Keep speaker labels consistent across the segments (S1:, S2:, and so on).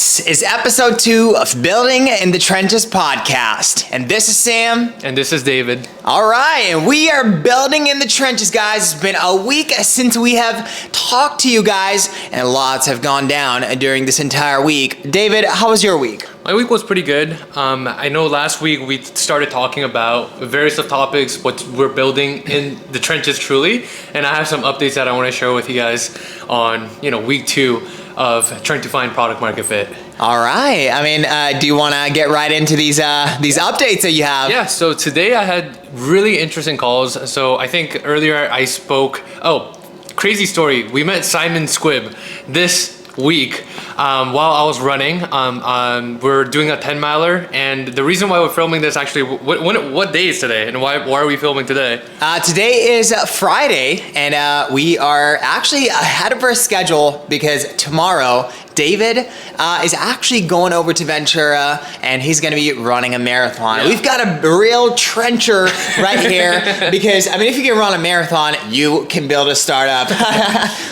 S1: This is episode 2 of Building in the Trenches podcast. And this is Sam.
S2: And this is David.
S1: All right, and we are building in the trenches, guys. It's been a week since we have talked to you guys, and lots have gone down during this entire week. David, how was your week?
S2: My week was pretty good. I know last week we started talking about various of topics, what we're building in the trenches truly, and I have some updates that I want to share with you guys on, week 2 of trying to find product market fit.
S1: All right. I mean, do you want to get right into these updates that you have?
S2: Yeah. So today I had really interesting calls. So I think earlier I spoke. Oh, crazy story. We met Simon Squibb this week while I was running. We're doing a 10 miler, and the reason why we're filming this actually, what day is today, and why are we filming today?
S1: Today is Friday, and we are actually ahead of our schedule because tomorrow David is actually going over to Ventura, and he's going to be running a marathon. Yeah. We've got a real trencher right here because, I mean, if you can run a marathon, you can build a startup.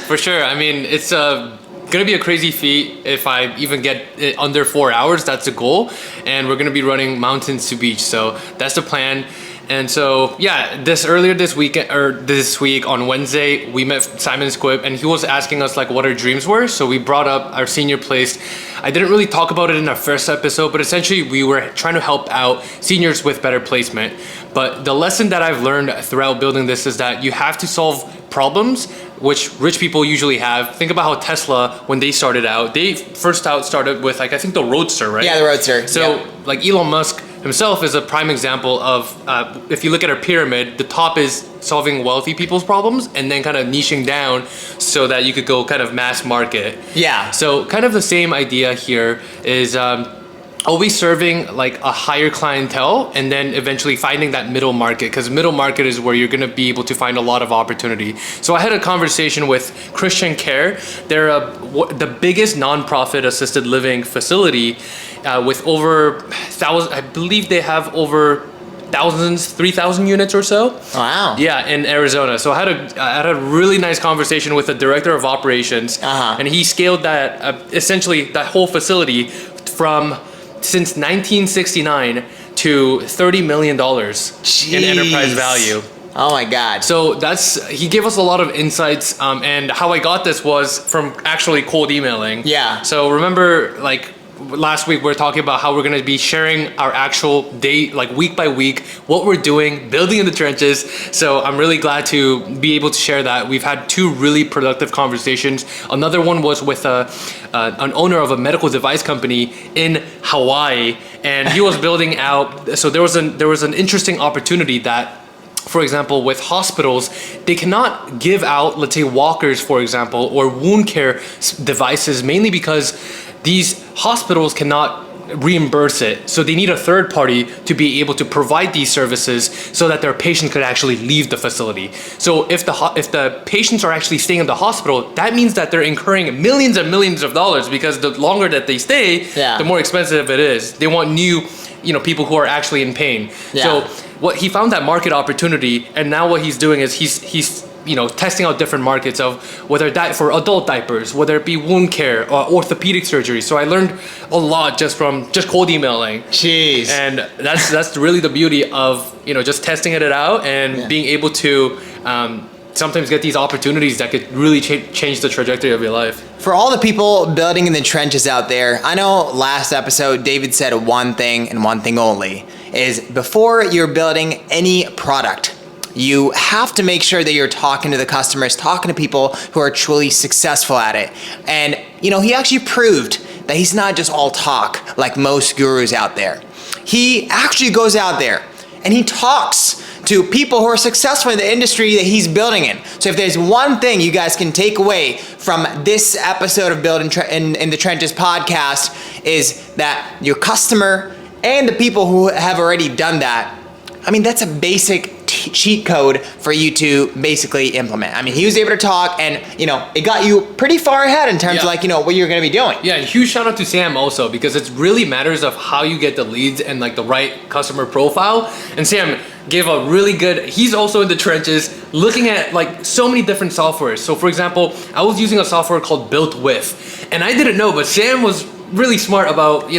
S2: For sure. I mean, it's gonna be a crazy feat if I even get it under 4 hours. That's the goal, and we're gonna be running mountains to beach, so that's the plan. And so yeah, this week on Wednesday we met Simon Squibb, and he was asking us like what our dreams were. So we brought up our senior place. I didn't really talk about it in our first episode, but essentially we were trying to help out seniors with better placement. But the lesson that I've learned throughout building this is that you have to solve problems which rich people usually have. Think about how Tesla, when they started out, they started with like, I think the Roadster, right?
S1: Yeah, the Roadster.
S2: So like Elon Musk himself is a prime example of, if you look at our pyramid, the top is solving wealthy people's problems and then kind of niching down so that you could go kind of mass market.
S1: Yeah.
S2: So kind of the same idea here is, always serving like a higher clientele and then eventually finding that middle market, because middle market is where you're going to be able to find a lot of opportunity. So I had a conversation with Christian Care. They're the biggest nonprofit assisted living facility with over 1,000, I believe they have over 3,000 units or so.
S1: Wow.
S2: Yeah, in Arizona. So I had a really nice conversation with the director of operations, and he scaled that essentially that whole facility from since 1969 to $30 million in enterprise value.
S1: Oh my God.
S2: So he gave us a lot of insights, and how I got this was from actually cold emailing.
S1: Yeah.
S2: So remember, like last week we were talking about how we're going to be sharing our actual day, like week by week, what we're doing, building in the trenches. So I'm really glad to be able to share that. We've had 2 really productive conversations. Another one was with an owner of a medical device company in Hawaii, and he was building out. So there was an interesting opportunity that, for example, with hospitals, they cannot give out, let's say, walkers, for example, or wound care devices, mainly because these hospitals cannot reimburse it. So they need a third party to be able to provide these services so that their patients could actually leave the facility. So if the patients are actually staying in the hospital, that means that they're incurring millions and millions of dollars, because the longer that they stay, the more expensive it is. They want new, people who are actually in pain. Yeah. So what he found that market opportunity, and now what he's doing is he's testing out different markets of whether that for adult diapers, whether it be wound care or orthopedic surgery. So I learned a lot just from cold emailing.
S1: Jeez.
S2: And that's really the beauty of, just testing it out and being able to sometimes get these opportunities that could really change the trajectory of your life.
S1: For all the people building in the trenches out there, I know last episode David said one thing and one thing only, is before you're building any product, you have to make sure that you're talking to the customers, talking to people who are truly successful at it. And, he actually proved that he's not just all talk like most gurus out there. He actually goes out there and he talks to people who are successful in the industry that he's building in. So if there's one thing you guys can take away from this episode of Building in the Trenches podcast, is that your customer and the people who have already done that, I mean, that's a basic cheat code for you to basically implement. I mean, he was able to talk, and it got you pretty far ahead in terms of what you're going to be doing.
S2: Yeah, and huge shout out to Sam also, because it really matters of how you get the leads and like the right customer profile. And Sam gave a really good, he's also in the trenches looking at like so many different softwares. So for example, I was using a software called Built With, and I didn't know, but Sam was really smart about,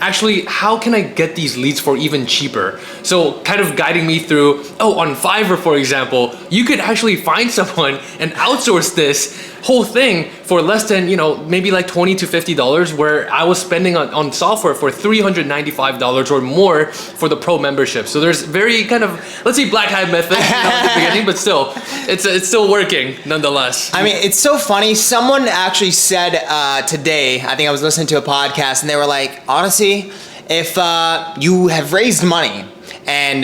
S2: actually how can I get these leads for even cheaper? So kind of guiding me through, on Fiverr, for example, you could actually find someone and outsource this whole thing for less than, maybe like $20 to $50, where I was spending on software for $395 or more for the pro membership. So there's very kind of, let's say, black hat method at the beginning, but still, it's still working nonetheless.
S1: I mean, it's so funny. Someone actually said today, I think I was listening to a podcast, and they were like, honestly, if you have raised money and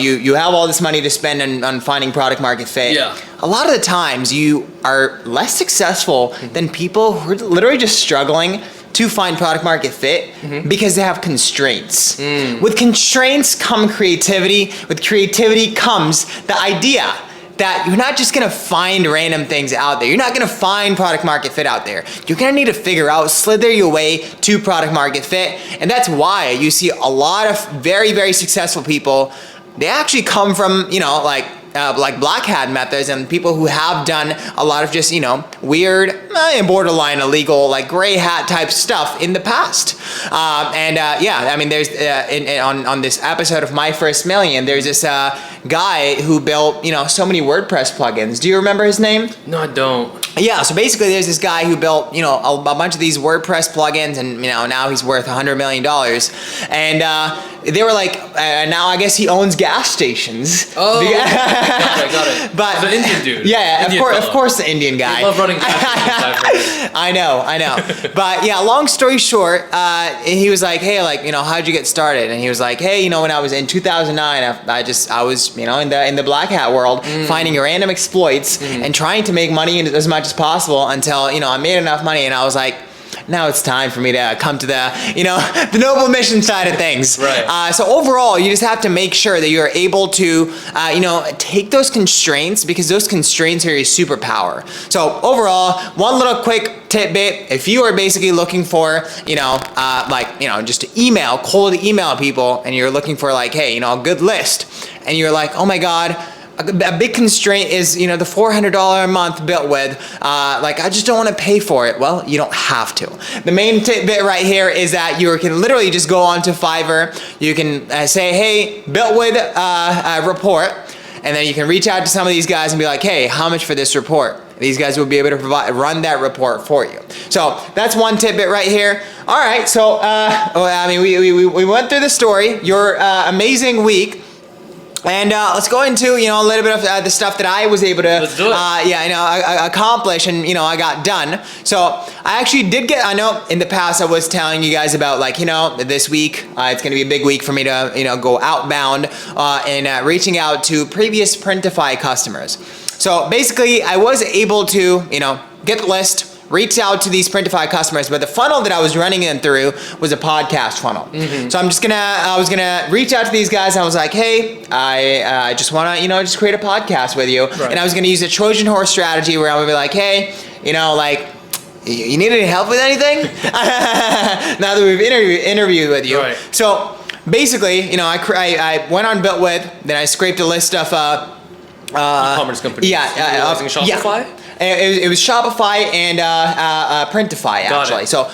S1: you have all this money to spend on finding product market fit,
S2: Yeah.
S1: a lot of the times you are less successful than people who are literally just struggling to find product market fit because they have constraints. With constraints come creativity. With creativity comes the idea that you're not just gonna find random things out there. You're not gonna find product market fit out there. You're gonna need to figure out, slither your way to product market fit. And that's why you see a lot of very, very successful people. They actually come from, like black hat methods, and people who have done a lot of just, weird and borderline illegal, like gray hat type stuff in the past. There's on this episode of My First Million, there's this guy who built, so many WordPress plugins. Do you remember his name?
S2: No, I don't.
S1: Yeah, so basically there's this guy who built, a bunch of these WordPress plugins, and, now he's worth $100 million. And they were like, now I guess he owns gas stations.
S2: Oh, got it.
S1: But
S2: the Indian dude.
S1: Yeah,
S2: Indian
S1: of course the Indian guy.
S2: I love running gas stations.
S1: I know. But yeah, long story short, he was like, hey, how'd you get started? And he was like, hey, when I was in 2009, I was, in the black hat world, finding random exploits and trying to make money as much as possible until, I made enough money, and I was like, now it's time for me to come to the, the noble mission side of things.
S2: Right.
S1: So overall, you just have to make sure that you're able to, take those constraints, because those constraints are your superpower. So overall, one little quick tidbit: if you are basically looking for, just to cold email people, and you're looking for hey, a good list, and you're like, oh my God, a big constraint is, the $400 a month built with, I just don't want to pay for it. Well, you don't have to. The main tidbit right here is that you can literally just go onto Fiverr. You can say, hey, built with report, and then you can reach out to some of these guys and be like, hey, how much for this report? These guys will be able to run that report for you. So that's one tidbit right here. All right, so we went through the story, your amazing week. And let's go into, a little bit of the stuff that I was able to, accomplish and, I got done. So I actually did I know in the past I was telling you guys about this week, it's going to be a big week for me to, go outbound and reaching out to previous Printify customers. So basically I was able to, get the list, reach out to these Printify customers, but the funnel that I was running them through was a podcast funnel. So I was gonna reach out to these guys, and I was like, hey, I just wanna, just create a podcast with you.
S2: Right.
S1: And I was gonna use a Trojan horse strategy where I would be like, hey, you need any help with anything? Now that we've interviewed with you.
S2: Right.
S1: So basically, I went on Built With, then I scraped a list of
S2: e-commerce companies.
S1: Using
S2: Shopify?
S1: Yeah. It was Shopify and Printify actually. So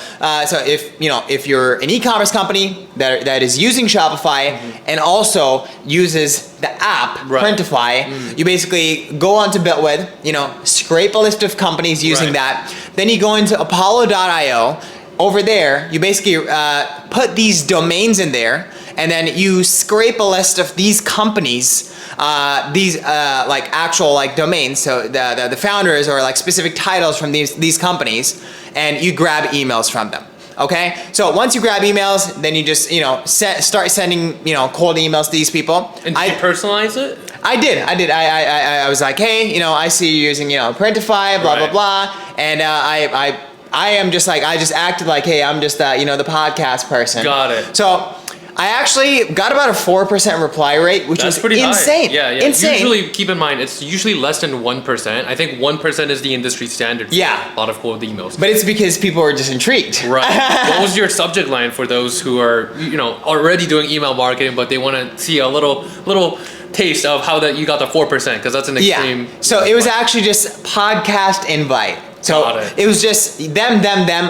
S1: if you're an e-commerce company that is using Shopify and also uses the app Printify, you basically go onto Built With, scrape a list of companies using that. Then you go into Apollo.io. Over there, you basically put these domains in there, and then you scrape a list of these companies, these actual domains. So the founders or specific titles from these companies, and you grab emails from them. Okay, so once you grab emails, then you just start sending cold emails to these people.
S2: And did you personalize it?
S1: I did. I was like, hey, I see you using Printify, blah blah blah, and I am just I just acted like, hey, I'm just the podcast person.
S2: Got it.
S1: So I actually got about a 4% reply rate, which was
S2: pretty
S1: insane.
S2: High. Yeah.
S1: Insane.
S2: Usually, keep in mind, it's usually less than 1%. I think 1% is the industry standard for a lot of cold emails.
S1: But it's because people are just intrigued.
S2: Right. What was your subject line for those who are, already doing email marketing, but they want to see a little taste of how that you got the 4%, because that's an extreme.
S1: Yeah. So it was actually just podcast invite. So
S2: Got it.
S1: it was just them.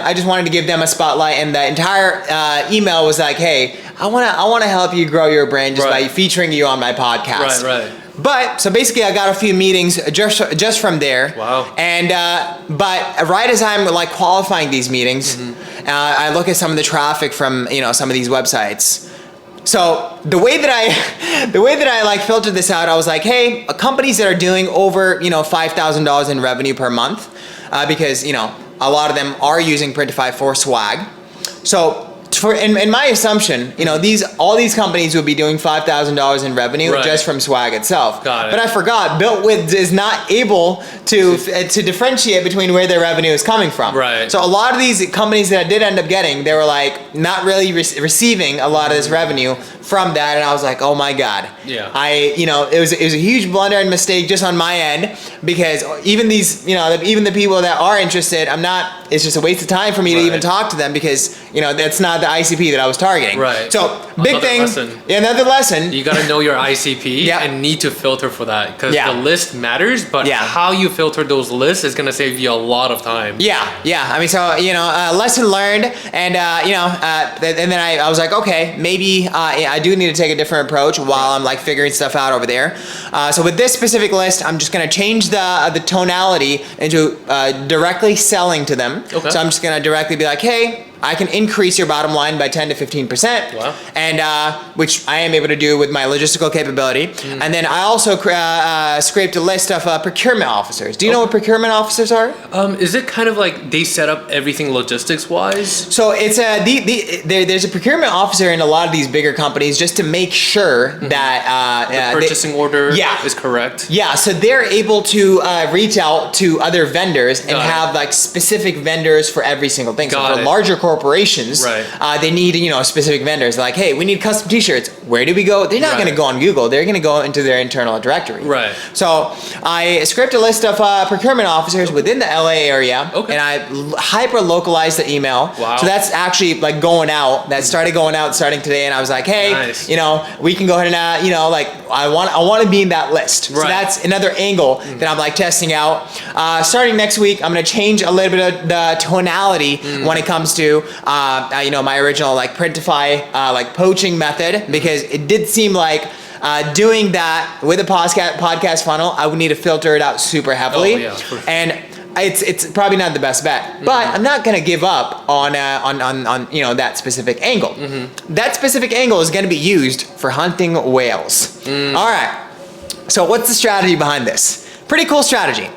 S1: I just wanted to give them a spotlight, and the entire email was like, "Hey, I wanna help you grow your brand just by
S2: Right.
S1: featuring you on my podcast."
S2: Right.
S1: But so basically, I got a few meetings just from there.
S2: Wow.
S1: And but right as I'm like qualifying these meetings, I look at some of the traffic from some of these websites. So the way that I like filtered this out, I was like, hey, companies that are doing over $5,000 in revenue per month, because a lot of them are using Printify for swag. So in my assumption, all these companies would be doing $5,000 in revenue
S2: Right.
S1: just from swag itself.
S2: Got it.
S1: But I forgot, BuiltWith is not able to differentiate between where their revenue is coming from.
S2: Right.
S1: So a lot of these companies that I did end up getting, they were like not really receiving a lot of this revenue from that, and I was like, oh my god.
S2: Yeah.
S1: It was a huge blunder and mistake just on my end, because even these, even the people that are interested, it's just a waste of time for me to
S2: Right.
S1: even talk to them, because that's not the ICP that I was targeting.
S2: Right.
S1: So big
S2: Another
S1: thing.
S2: lesson.
S1: Yeah, another lesson.
S2: You gotta know your ICP
S1: Yeah.
S2: and need to filter for that, because
S1: Yeah.
S2: the list matters, but
S1: Yeah.
S2: how you filter those lists is gonna save you a lot of time.
S1: Yeah. I mean, so lesson learned, and and then I was like, okay, maybe I do need to take a different approach while I'm like figuring stuff out over there. So with this specific list, I'm just gonna change the tonality into directly selling to them.
S2: Okay.
S1: So I'm just gonna directly be like, hey, I can increase your bottom line by 10 to 15%.
S2: Wow.
S1: And which I am able to do with my logistical capability. And then I also scraped a list of procurement officers. Do you know what procurement officers are?
S2: Is it kind of like they set up everything logistics wise?
S1: So it's there's a procurement officer in a lot of these bigger companies just to make sure that
S2: Purchasing order
S1: Yeah.
S2: is correct.
S1: Yeah, so they're able to reach out to other vendors and
S2: Got it.
S1: have like specific vendors for every single thing.
S2: Got
S1: So for
S2: it.
S1: larger corporations,
S2: Right.
S1: they need specific vendors. Like, hey, we need custom T-shirts. Where do we go? They're not
S2: Right.
S1: going to go on Google. They're going to go into their internal directory.
S2: Right.
S1: So I scraped a list of procurement officers within the LA area,
S2: Okay.
S1: and I hyper localized the email.
S2: Wow.
S1: So that's actually like going out. That started going out starting today, and I was like, hey,
S2: Nice.
S1: we can go ahead and like I want to be in that list. So
S2: Right.
S1: that's another angle that I'm like testing out. Starting next week, I'm gonna change a little bit of the tonality when it comes to my original like Printify like poaching method, because it did seem like doing that with a podcast funnel, I would need to filter it out super heavily.
S2: Oh, yeah, for sure.
S1: And it's probably not the best bet, but I'm not gonna give up on that specific angle. That specific angle is gonna be used for hunting whales. All right. So what's the strategy behind this? Pretty cool strategy.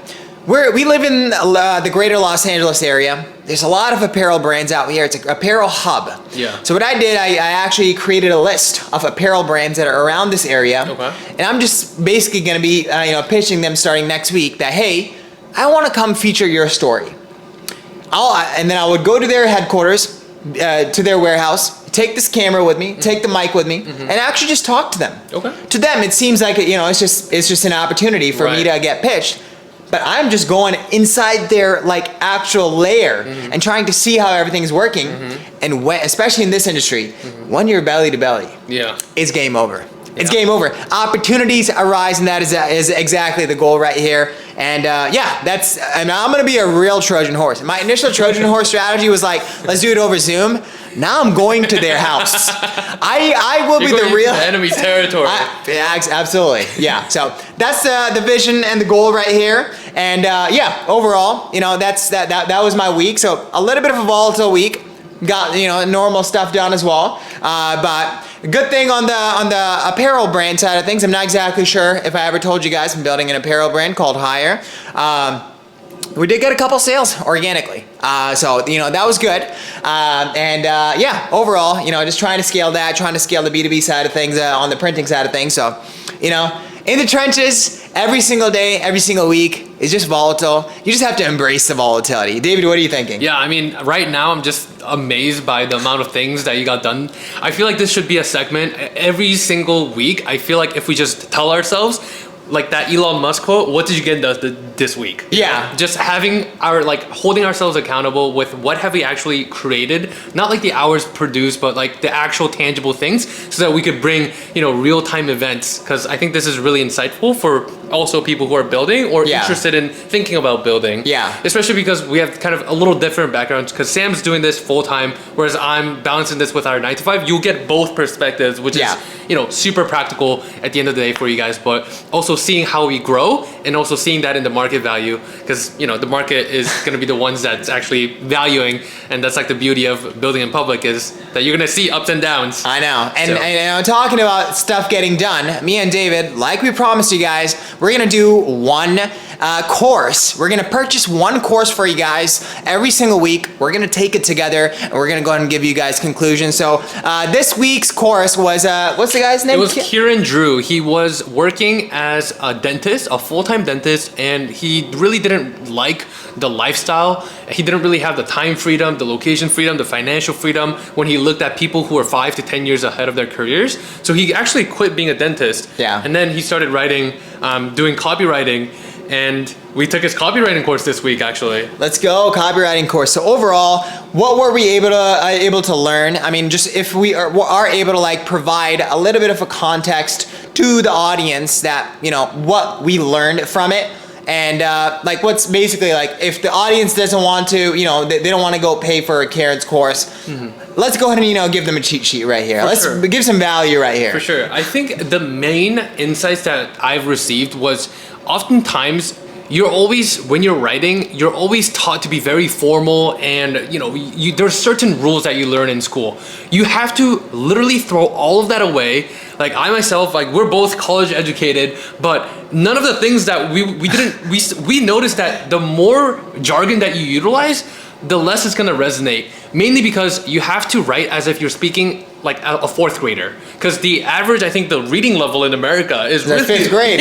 S1: We live in the greater Los Angeles area. There's a lot of apparel brands out here. It's an apparel hub.
S2: Yeah.
S1: So what I did, I actually created a list of apparel brands that are around this area.
S2: Okay.
S1: And I'm just basically gonna be pitching them starting next week that, hey, I wanna come feature your story. And then I would go to their headquarters, to their warehouse, take this camera with me, take the mic with me, and actually just talk to them.
S2: Okay.
S1: To them, it seems like it's just an opportunity for me
S2: Right.
S1: to get pitched. But I'm just going inside their like actual layer and trying to see how everything's working. And especially in this industry, when you're belly to belly,
S2: Yeah.
S1: it's game over. It's
S2: Yeah.
S1: game over. Opportunities arise, and that is exactly the goal right here. And and I'm gonna be a real Trojan horse. My initial Trojan horse strategy was like, let's do it over Zoom. Now I'm going to their house. I will
S2: You're
S1: be the
S2: going
S1: real
S2: into enemy territory.
S1: absolutely. Yeah. So that's the vision and the goal right here. And overall, that was my week. So a little bit of a volatile week. Got normal stuff done as well. But good thing on the apparel brand side of things, I'm not exactly sure if I ever told you guys I'm building an apparel brand called Hire. We did get a couple sales organically, so that was good. Overall, just trying to scale that, trying to scale the B2B side of things on the printing side of things. So, in the trenches, every single day, every single week is just volatile. You just have to embrace the volatility. David, what are you thinking?
S2: Yeah, I mean, right now I'm just amazed by the amount of things that you got done. I feel like this should be a segment every single week. I feel like if we just tell ourselves, like that Elon Musk quote, what did you get done this week?
S1: Yeah.
S2: Just having holding ourselves accountable with what have we actually created, not like the hours produced, but like the actual tangible things, so that we could bring, real-time events. Because I think this is really insightful for also people who are building or
S1: Yeah.
S2: interested in thinking about building.
S1: Yeah.
S2: Especially because we have kind of a little different backgrounds, because Sam's doing this full time, whereas I'm balancing this with our 9 to 5. You'll get both perspectives, which
S1: Yeah.
S2: is, you know, super practical at the end of the day for you guys, but also seeing how we grow and also seeing that in the market value, because, you know, the market is going to be the ones that's actually valuing, and that's like the beauty of building in public, is that you're going to see ups and downs.
S1: I know. And,
S2: So-
S1: and talking about stuff getting done, me and David, like we promised you guys, we're going to do one course. We're going to purchase one course for you guys every single week. We're going to take it together, and we're going to go ahead and give you guys conclusions. So this week's course was, what's the guy's name?
S2: It was Kieran Drew. He was working as a dentist, a full-time dentist, and he really didn't like the lifestyle. He didn't really have the time freedom, the location freedom, the financial freedom when he looked at people who were 5 to 10 years ahead of their careers. So he actually quit being a dentist.
S1: Yeah.
S2: And then he started writing, doing copywriting, and we took his copywriting course this week, actually.
S1: Let's go, copywriting course. So overall, what were we able to learn? I mean, just if we are able to like provide a little bit of a context to the audience that, you know, what we learned from it. And like what's basically like, if the audience doesn't want to, you know, they don't want to go pay for Karen's course, let's go ahead and, you know, give them a cheat sheet right here. Let's
S2: sure.
S1: give some value right here.
S2: For sure. I think the main insights that I've received was oftentimes you're always, when you're writing, you're always taught to be very formal, and you know, there's certain rules that you learn in school. You have to literally throw all of that away. Like I myself, like we're both college educated, but none of the things that we noticed that the more jargon that you utilize, the less it's gonna resonate. Mainly because you have to write as if you're speaking like a fourth grader. Because the average, I think the reading level in America is
S1: That's
S2: really
S1: fifth grade.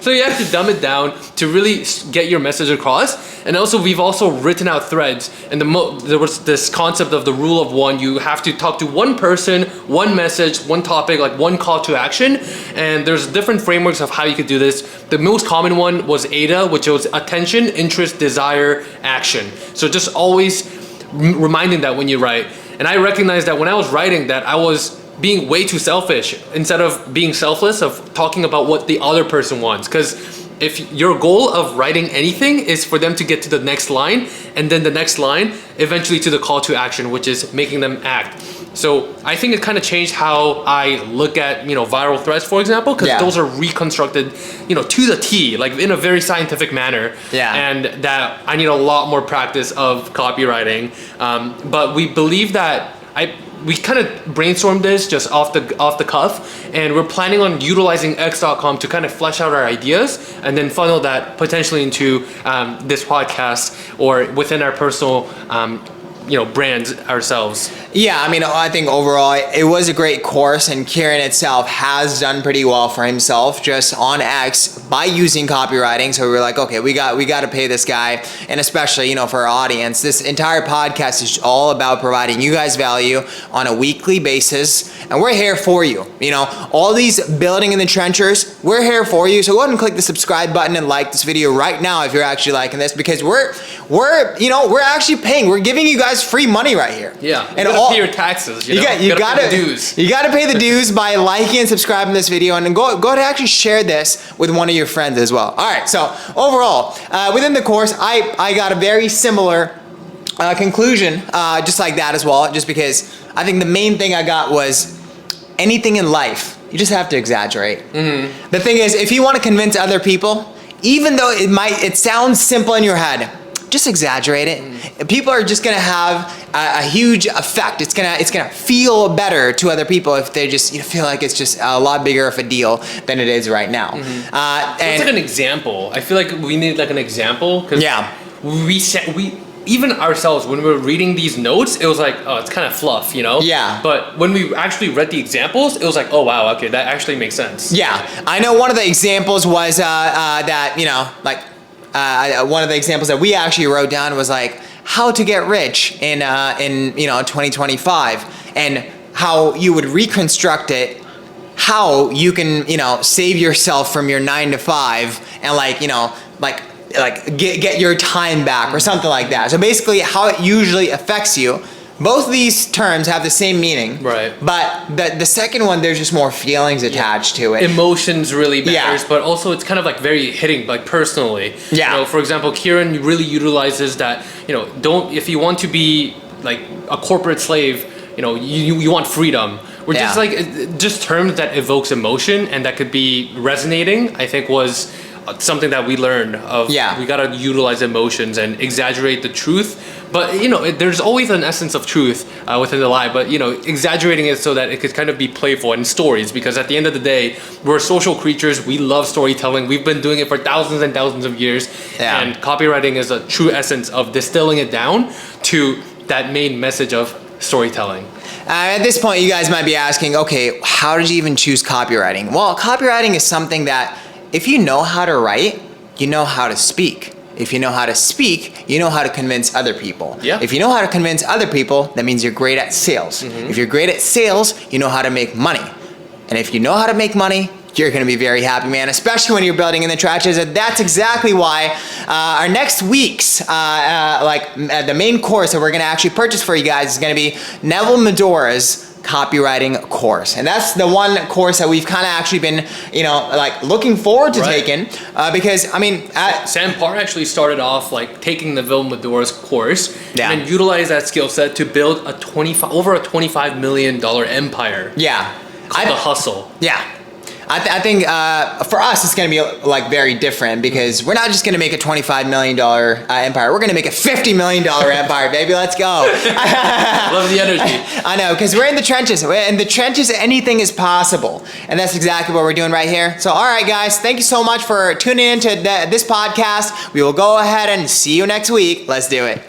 S2: So you have to dumb it down to really get your message across. And also, we've also written out threads, and there was this concept of the rule of one. You have to talk to one person, one message, one topic, like one call to action. And there's different frameworks of how you could do this. The most common one was AIDA, which was attention, interest, desire, action. So just always reminding that when you write. And I recognized that when I was writing that I was being way too selfish instead of being selfless, of talking about what the other person wants. Because if your goal of writing anything is for them to get to the next line, and then the next line, eventually to the call to action, which is making them act. So I think it kind of changed how I look at, you know, viral threads, for example, because
S1: Yeah.
S2: those are reconstructed, you know, to the T, like in a very scientific manner.
S1: Yeah.
S2: And that I need a lot more practice of copywriting. But we believe that we kind of brainstormed this just off the cuff, and we're planning on utilizing X.com to kind of flesh out our ideas and then funnel that potentially into this podcast or within our personal brands ourselves.
S1: Yeah, I mean, I think overall it was a great course, and Kieran itself has done pretty well for himself just on X by using copywriting. So we were like, okay, we got to pay this guy, and especially, you know, for our audience, this entire podcast is all about providing you guys value on a weekly basis, and we're here for you. You know, all these building in the trenches, we're here for you. So go ahead and click the subscribe button and like this video right now if you're actually liking this, because we're actually paying. We're giving you guys free money right here.
S2: Yeah,
S1: and
S2: you gotta pay your taxes. You gotta pay the dues.
S1: You gotta pay the dues by liking and subscribing to this video, and then go ahead and actually share this with one of your friends as well. All right, so overall, within the course, I got a very similar conclusion, just like that as well, just because I think the main thing I got was anything in life, you just have to exaggerate. Mm-hmm. The thing is, if you want to convince other people, even though it sounds simple in your head, just exaggerate it. People are just gonna have a huge effect. It's gonna feel better to other people if they just feel like it's just a lot bigger of a deal than it is right now.
S2: Mm-hmm. It's like an example. I feel like we need like an example, because we even ourselves, when we were reading these notes, it was like, oh, it's kind of fluff, you know?
S1: Yeah.
S2: But when we actually read the examples, it was like, oh wow, okay, that actually makes sense.
S1: Yeah, I know one of the examples was that, one of the examples that we actually wrote down was like how to get rich in 2025, and how you would reconstruct it, how you can save yourself from your 9 to 5 and get your time back or something like that. So basically how it usually affects you both of these terms have the same meaning.
S2: Right.
S1: But the second one, there's just more feelings attached to it.
S2: Emotions really matters,
S1: Yeah.
S2: but also it's kind of like very hitting, like personally.
S1: Yeah.
S2: You know, for example, Kieran really utilizes that. You know, don't if you want to be like a corporate slave, you know, you want freedom. We're just
S1: Yeah.
S2: like just terms that evokes emotion and that could be resonating. I think was something that we learned of.
S1: Yeah.
S2: We gotta utilize emotions and exaggerate the truth. But you know, there's always an essence of truth within the lie. But you know, exaggerating it so that it could kind of be playful in stories. Because at the end of the day, we're social creatures. We love storytelling. We've been doing it for thousands and thousands of years.
S1: Yeah.
S2: And copywriting is a true essence of distilling it down to that main message of storytelling.
S1: At this point, you guys might be asking, okay, how did you even choose copywriting? Well, copywriting is something that if you know how to write, you know how to speak. If you know how to speak, you know how to convince other people.
S2: Yeah.
S1: If you know how to convince other people, that means you're great at sales. If you're great at sales, you know how to make money. And if you know how to make money, you're gonna be very happy, man, especially when you're building in the trenches. And that's exactly why our next week's, the main course that we're gonna actually purchase for you guys is gonna be Neville Medora's copywriting course. And that's the one course that we've kind of actually been, you know, like looking forward to
S2: Right.
S1: taking because, I mean,
S2: Sam Parr actually started off like taking the Neville Medora's course
S1: Yeah.
S2: and then utilized that skill set to build over a $25 million empire.
S1: yeah.
S2: The hustle.
S1: Yeah. I think for us, it's going to be like very different because we're not just going to make a $25 million empire. We're going to make a $50 million empire, baby. Let's go.
S2: Love the energy.
S1: I know, because we're in the trenches. In the trenches, anything is possible. And that's exactly what we're doing right here. So, all right, guys, thank you so much for tuning into this podcast. We will go ahead and see you next week. Let's do it.